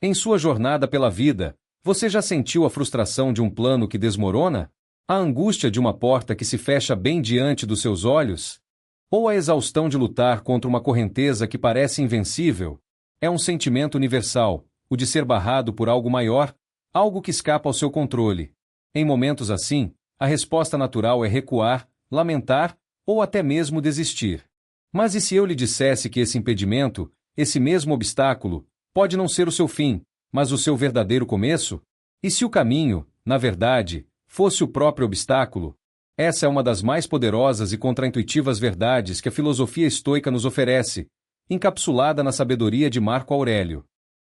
Em sua jornada pela vida, você já sentiu a frustração de um plano que desmorona? A angústia de uma porta que se fecha bem diante dos seus olhos? Ou a exaustão de lutar contra uma correnteza que parece invencível? É um sentimento universal, o de ser barrado por algo maior, algo que escapa ao seu controle. Em momentos assim, a resposta natural é recuar, lamentar ou até mesmo desistir. Mas e se eu lhe dissesse que esse impedimento, esse mesmo obstáculo, pode não ser o seu fim, mas o seu verdadeiro começo? E se o caminho, na verdade, fosse o próprio obstáculo? Essa é uma das mais poderosas e contraintuitivas verdades que a filosofia estoica nos oferece, encapsulada na sabedoria de Marco Aurélio.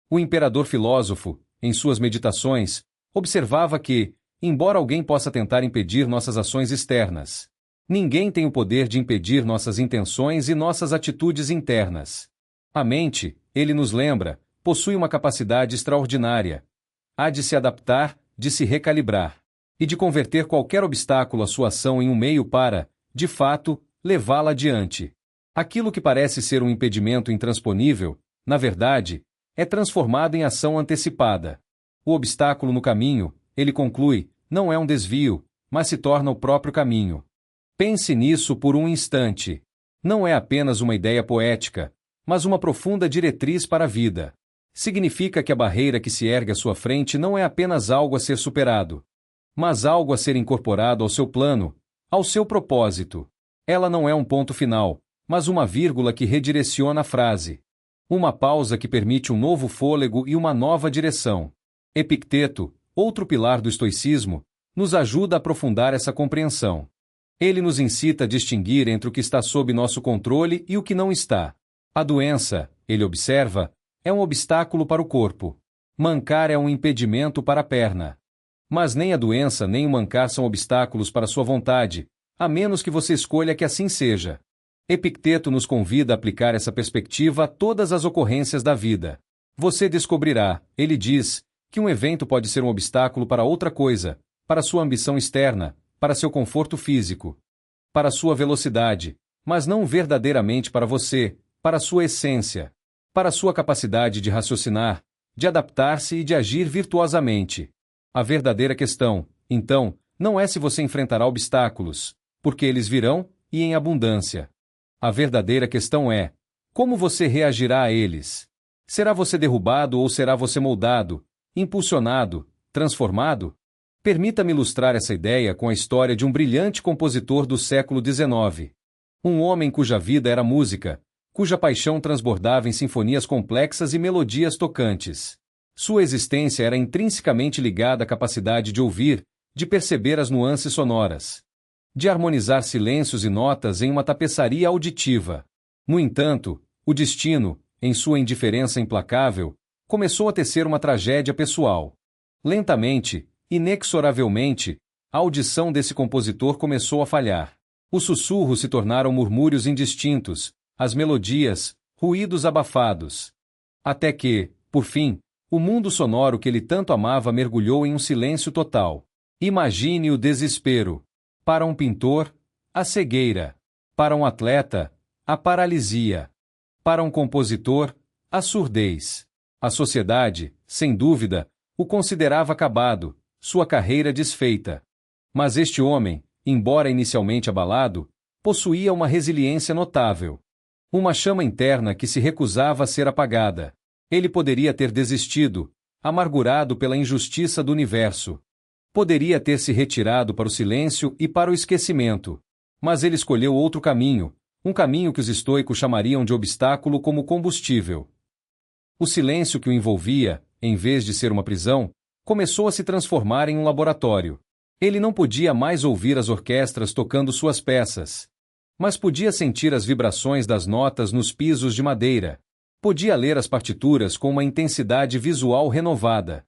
O imperador filósofo, em suas meditações, observava que, embora alguém possa tentar impedir nossas ações externas, ninguém tem o poder de impedir nossas intenções e nossas atitudes internas. A mente, ele nos lembra, possui uma capacidade extraordinária. Há de se adaptar, de se recalibrar, e de converter qualquer obstáculo à sua ação em um meio para, de fato, levá-la adiante. Aquilo que parece ser um impedimento intransponível, na verdade, é transformado em ação antecipada. O obstáculo no caminho, ele conclui, não é um desvio, mas se torna o próprio caminho. Pense nisso por um instante. Não é apenas uma ideia poética, mas uma profunda diretriz para a vida. Significa que a barreira que se ergue à sua frente não é apenas algo a ser superado, mas algo a ser incorporado ao seu plano, ao seu propósito. Ela não é um ponto final, mas uma vírgula que redireciona a frase. Uma pausa que permite um novo fôlego e uma nova direção. Epicteto, outro pilar do estoicismo, nos ajuda a aprofundar essa compreensão. Ele nos incita a distinguir entre o que está sob nosso controle e o que não está. A doença, ele observa, é um obstáculo para o corpo. Mancar é um impedimento para a perna. Mas nem a doença nem o mancar são obstáculos para sua vontade, a menos que você escolha que assim seja. Epicteto nos convida a aplicar essa perspectiva a todas as ocorrências da vida. Você descobrirá, ele diz, que um evento pode ser um obstáculo para outra coisa, para sua ambição externa, para seu conforto físico, para sua velocidade, mas não verdadeiramente para você, para sua essência, para sua capacidade de raciocinar, de adaptar-se e de agir virtuosamente. A verdadeira questão, então, não é se você enfrentará obstáculos, porque eles virão, e em abundância. A verdadeira questão é, como você reagirá a eles? Será você derrubado ou será você moldado, impulsionado, transformado? Permita-me ilustrar essa ideia com a história de um brilhante compositor do século XIX. Um homem cuja vida era música, cuja paixão transbordava em sinfonias complexas e melodias tocantes. Sua existência era intrinsecamente ligada à capacidade de ouvir, de perceber as nuances sonoras, de harmonizar silêncios e notas em uma tapeçaria auditiva. No entanto, o destino, em sua indiferença implacável, começou a tecer uma tragédia pessoal. Lentamente, inexoravelmente, a audição desse compositor começou a falhar. Os sussurros se tornaram murmúrios indistintos, as melodias, ruídos abafados. Até que, por fim, o mundo sonoro que ele tanto amava mergulhou em um silêncio total. Imagine o desespero. Para um pintor, a cegueira. Para um atleta, a paralisia. Para um compositor, a surdez. A sociedade, sem dúvida, o considerava acabado, sua carreira desfeita. Mas este homem, embora inicialmente abalado, possuía uma resiliência notável. Uma chama interna que se recusava a ser apagada. Ele poderia ter desistido, amargurado pela injustiça do universo. Poderia ter se retirado para o silêncio e para o esquecimento. Mas ele escolheu outro caminho, um caminho que os estoicos chamariam de obstáculo como combustível. O silêncio que o envolvia, em vez de ser uma prisão, começou a se transformar em um laboratório. Ele não podia mais ouvir as orquestras tocando suas peças, mas podia sentir as vibrações das notas nos pisos de madeira. Podia ler as partituras com uma intensidade visual renovada.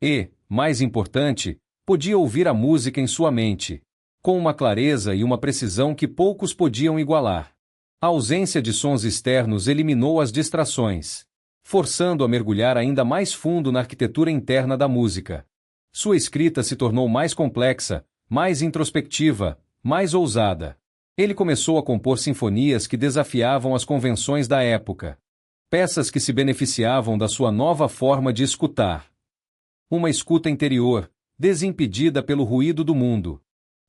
E, mais importante, podia ouvir a música em sua mente, com uma clareza e uma precisão que poucos podiam igualar. A ausência de sons externos eliminou as distrações, forçando a mergulhar ainda mais fundo na arquitetura interna da música. Sua escrita se tornou mais complexa, mais introspectiva, mais ousada. Ele começou a compor sinfonias que desafiavam as convenções da época. peças que se beneficiavam da sua nova forma de escutar. Uma escuta interior, desimpedida pelo ruído do mundo.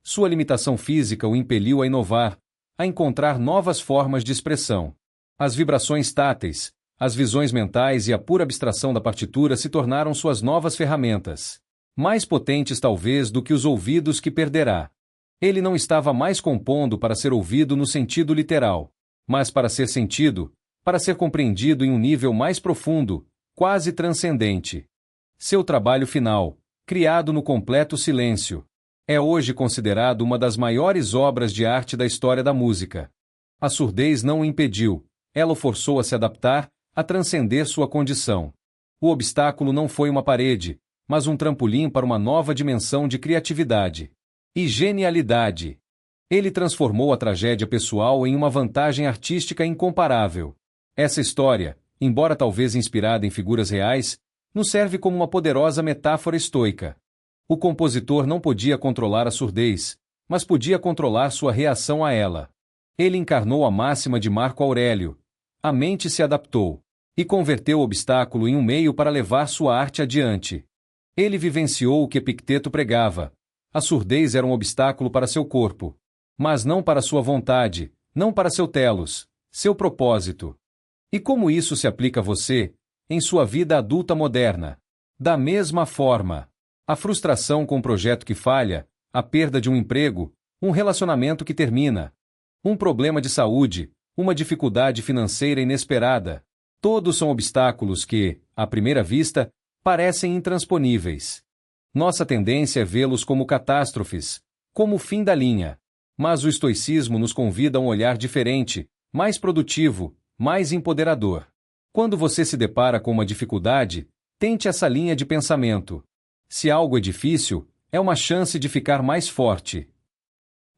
Sua limitação física o impeliu a inovar, a encontrar novas formas de expressão. As vibrações táteis, as visões mentais e a pura abstração da partitura se tornaram suas novas ferramentas. Mais potentes talvez do que os ouvidos que perderá. Ele não estava mais compondo para ser ouvido no sentido literal, mas para ser sentido, para ser compreendido em um nível mais profundo, quase transcendente. Seu trabalho final, criado no completo silêncio, é hoje considerado uma das maiores obras de arte da história da música. A surdez não o impediu, ela o forçou a se adaptar, a transcender sua condição. O obstáculo não foi uma parede, mas um trampolim para uma nova dimensão de criatividade e genialidade. Ele transformou a tragédia pessoal em uma vantagem artística incomparável. Essa história, embora talvez inspirada em figuras reais, nos serve como uma poderosa metáfora estoica. O compositor não podia controlar a surdez, mas podia controlar sua reação a ela. Ele encarnou a máxima de Marco Aurélio. A mente se adaptou e converteu o obstáculo em um meio para levar sua arte adiante. Ele vivenciou o que Epicteto pregava. A surdez era um obstáculo para seu corpo, mas não para sua vontade, não para seu telos, seu propósito. E como isso se aplica a você, em sua vida adulta moderna? Da mesma forma, a frustração com um projeto que falha, a perda de um emprego, um relacionamento que termina, um problema de saúde, uma dificuldade financeira inesperada, todos são obstáculos que, à primeira vista, parecem intransponíveis. Nossa tendência é vê-los como catástrofes, como o fim da linha. Mas o estoicismo nos convida a um olhar diferente, mais produtivo, mais empoderador. Quando você se depara com uma dificuldade, tente essa linha de pensamento. Se algo é difícil, é uma chance de ficar mais forte.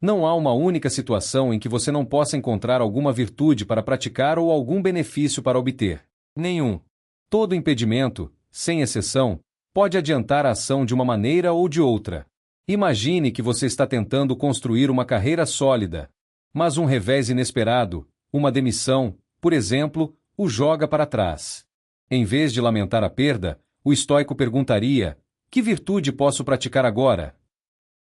Não há uma única situação em que você não possa encontrar alguma virtude para praticar ou algum benefício para obter. Nenhum. Todo impedimento, sem exceção, pode adiantar a ação de uma maneira ou de outra. Imagine que você está tentando construir uma carreira sólida, mas um revés inesperado, uma demissão, por exemplo, o joga para trás. Em vez de lamentar a perda, o estoico perguntaria: que virtude posso praticar agora?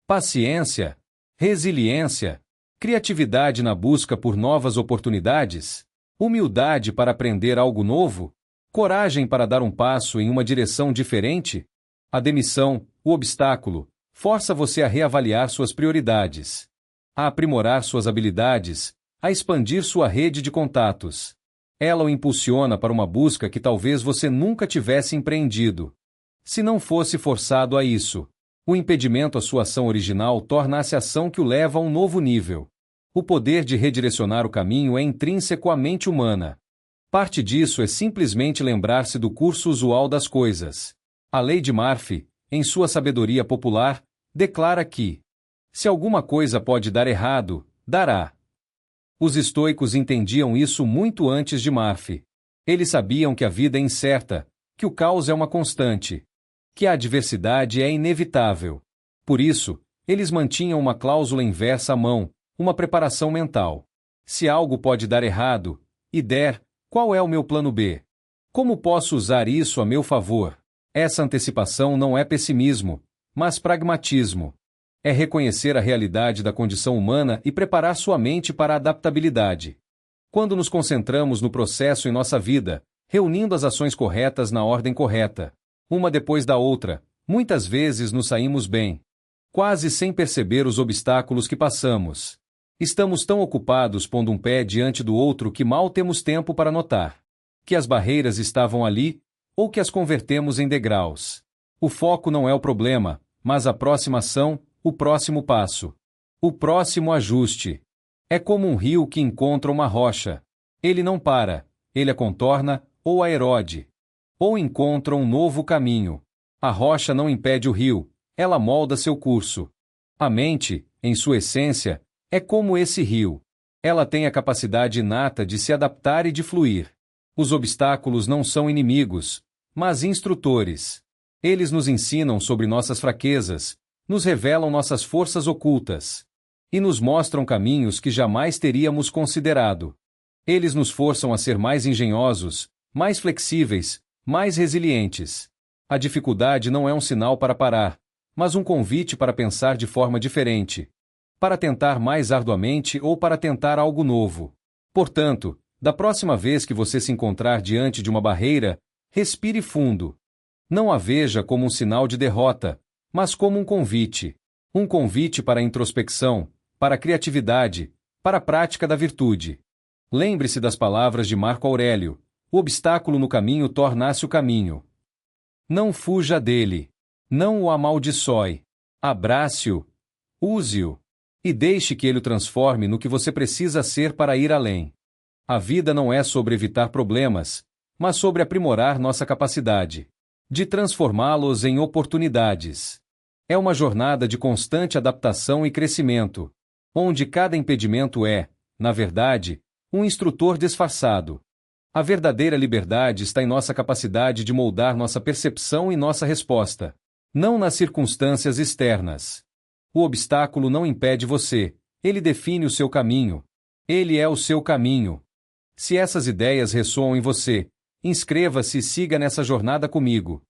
Paciência, resiliência, criatividade na busca por novas oportunidades, humildade para aprender algo novo, coragem para dar um passo em uma direção diferente? A demissão, o obstáculo, força você a reavaliar suas prioridades, a aprimorar suas habilidades, a expandir sua rede de contatos. Ela o impulsiona para uma busca que talvez você nunca tivesse empreendido. Se não fosse forçado a isso, o impedimento à sua ação original torna-se a ação que o leva a um novo nível. O poder de redirecionar o caminho é intrínseco à mente humana. Parte disso é simplesmente lembrar-se do curso usual das coisas. A lei de Murphy, em sua sabedoria popular, declara que, se alguma coisa pode dar errado, dará. Os estoicos entendiam isso muito antes de Murphy. Eles sabiam que a vida é incerta, que o caos é uma constante, que a adversidade é inevitável. Por isso, eles mantinham uma cláusula inversa à mão, uma preparação mental. Se algo pode dar errado, e der, qual é o meu plano B? Como posso usar isso a meu favor? Essa antecipação não é pessimismo, mas pragmatismo. É reconhecer a realidade da condição humana e preparar sua mente para a adaptabilidade. Quando nos concentramos no processo em nossa vida, reunindo as ações corretas na ordem correta, uma depois da outra, muitas vezes nos saímos bem, quase sem perceber os obstáculos que passamos. Estamos tão ocupados pondo um pé diante do outro que mal temos tempo para notar que as barreiras estavam ali, ou que as convertemos em degraus. O foco não é o problema, mas a próxima ação, o próximo passo, o próximo ajuste. É como um rio que encontra uma rocha. Ele não para, ele a contorna, ou a erode, ou encontra um novo caminho. A rocha não impede o rio, ela molda seu curso. A mente, em sua essência, é como esse rio. Ela tem a capacidade inata de se adaptar e de fluir. Os obstáculos não são inimigos, mas instrutores. Eles nos ensinam sobre nossas fraquezas, nos revelam nossas forças ocultas e nos mostram caminhos que jamais teríamos considerado. Eles nos forçam a ser mais engenhosos, mais flexíveis, mais resilientes. A dificuldade não é um sinal para parar, mas um convite para pensar de forma diferente, para tentar mais arduamente ou para tentar algo novo. Portanto, da próxima vez que você se encontrar diante de uma barreira, respire fundo. Não a veja como um sinal de derrota, mas como um convite. Um convite para a introspecção, para a criatividade, para a prática da virtude. Lembre-se das palavras de Marco Aurélio: o obstáculo no caminho torna-se o caminho. Não fuja dele. Não o amaldiçoe. Abrace-o. Use-o. E deixe que ele o transforme no que você precisa ser para ir além. A vida não é sobre evitar problemas, mas sobre aprimorar nossa capacidade de transformá-los em oportunidades. É uma jornada de constante adaptação e crescimento, onde cada impedimento é, na verdade, um instrutor disfarçado. A verdadeira liberdade está em nossa capacidade de moldar nossa percepção e nossa resposta, não nas circunstâncias externas. O obstáculo não impede você, ele define o seu caminho. Ele é o seu caminho. Se essas ideias ressoam em você, inscreva-se e siga nessa jornada comigo.